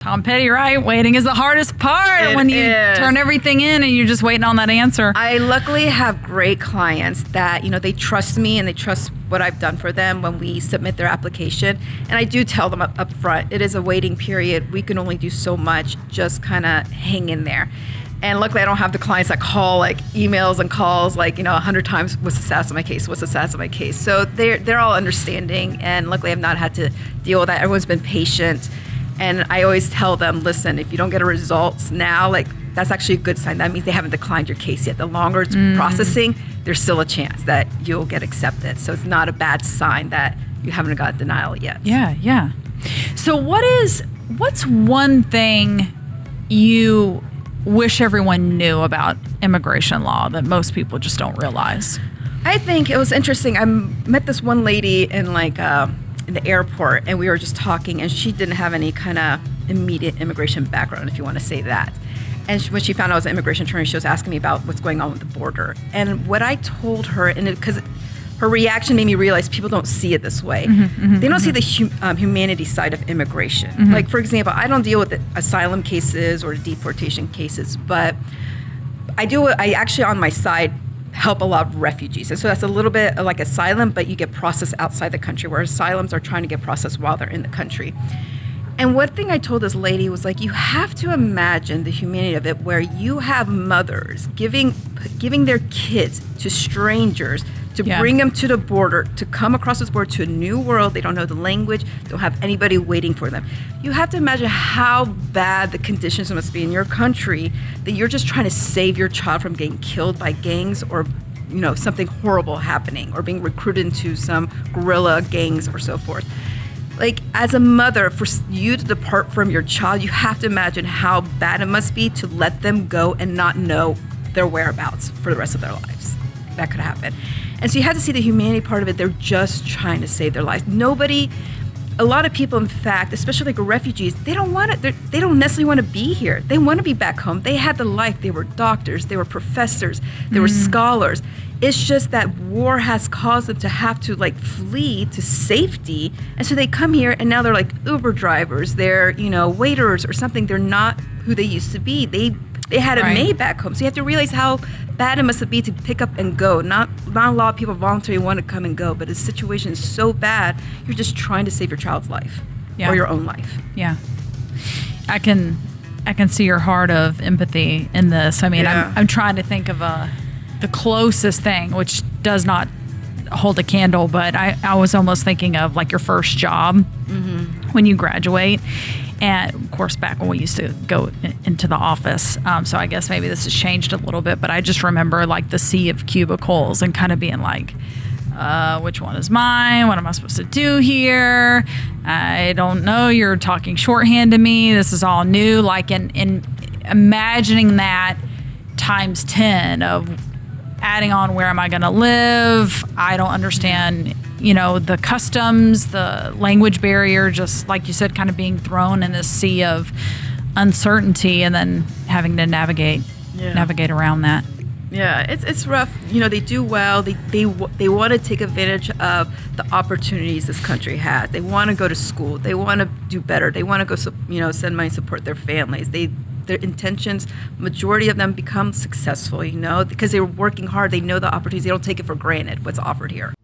Tom Petty, right? Waiting is the hardest part when you turn everything in and you're just waiting on that answer. I luckily have great clients that, they trust me and they trust what I've done for them when we submit their application. And I do tell them up front, it is a waiting period. We can only do so much. Just kind of hang in there. And luckily, I don't have the clients that call emails and calls 100 times, what's the status of my case? What's the status of my case? So they're all understanding. And luckily, I've not had to deal with that. Everyone's been patient. And I always tell them, listen, if you don't get a results now, that's actually a good sign. That means they haven't declined your case yet. The longer it's processing, there's still a chance that you'll get accepted. So it's not a bad sign that you haven't got denial yet. Yeah. So what's one thing you wish everyone knew about immigration law that most people just don't realize? I think it was interesting. I met this one lady in in the airport, and we were just talking, and she didn't have any kind of immediate immigration background, if you want to say that. And when she found out I was an immigration attorney, she was asking me about what's going on with the border. And what I told her, and because her reaction made me realize people don't see it this way. They don't see the humanity side of immigration. For example, I don't deal with the asylum cases or deportation cases, but I actually on my side help a lot of refugees. And so that's a little bit like asylum, but you get processed outside the country, where asylums are trying to get processed while they're in the country. And one thing I told this lady was you have to imagine the humanity of it, where you have mothers giving their kids to strangers to bring them to the border, to come across this border to a new world. They don't know the language, don't have anybody waiting for them. You have to imagine how bad the conditions must be in your country, that you're just trying to save your child from getting killed by gangs or something horrible happening, or being recruited into some guerrilla gangs or so forth. As a mother, for you to depart from your child, you have to imagine how bad it must be to let them go and not know their whereabouts for the rest of their lives. That could happen. And so you have to see the humanity part of it. They're just trying to save their lives. A lot of people, in fact, especially refugees, they don't necessarily want to be here. They want to be back home. They had the life. They were doctors. They were professors. They were scholars. It's just that war has caused them to have to flee to safety. And so they come here, and now they're Uber drivers. They're, waiters or something. They're not who they used to be. They had it made back home. So you have to realize how bad it must be to pick up and go. Not a lot of people voluntarily want to come and go, but the situation is so bad, you're just trying to save your child's life or your own life. Yeah. I can see your heart of empathy in this. I mean, I'm trying to think of the closest thing, which does not hold a candle, but I was almost thinking of your first job when you graduate. And of course, back when we used to go into the office. So I guess maybe this has changed a little bit, but I just remember the sea of cubicles and kind of being which one is mine? What am I supposed to do here? I don't know. You're talking shorthand to me. This is all new. In imagining that times 10 of adding on, where am I going to live? I don't understand the customs, the language barrier, just like you said, kind of being thrown in this sea of uncertainty and then having to navigate around that. Yeah, it's rough. They do well. They want to take advantage of the opportunities this country has. They want to go to school. They want to do better. They want to go, send money, support their families. Their intentions, majority of them become successful, because they're working hard. They know the opportunities. They don't take it for granted what's offered here.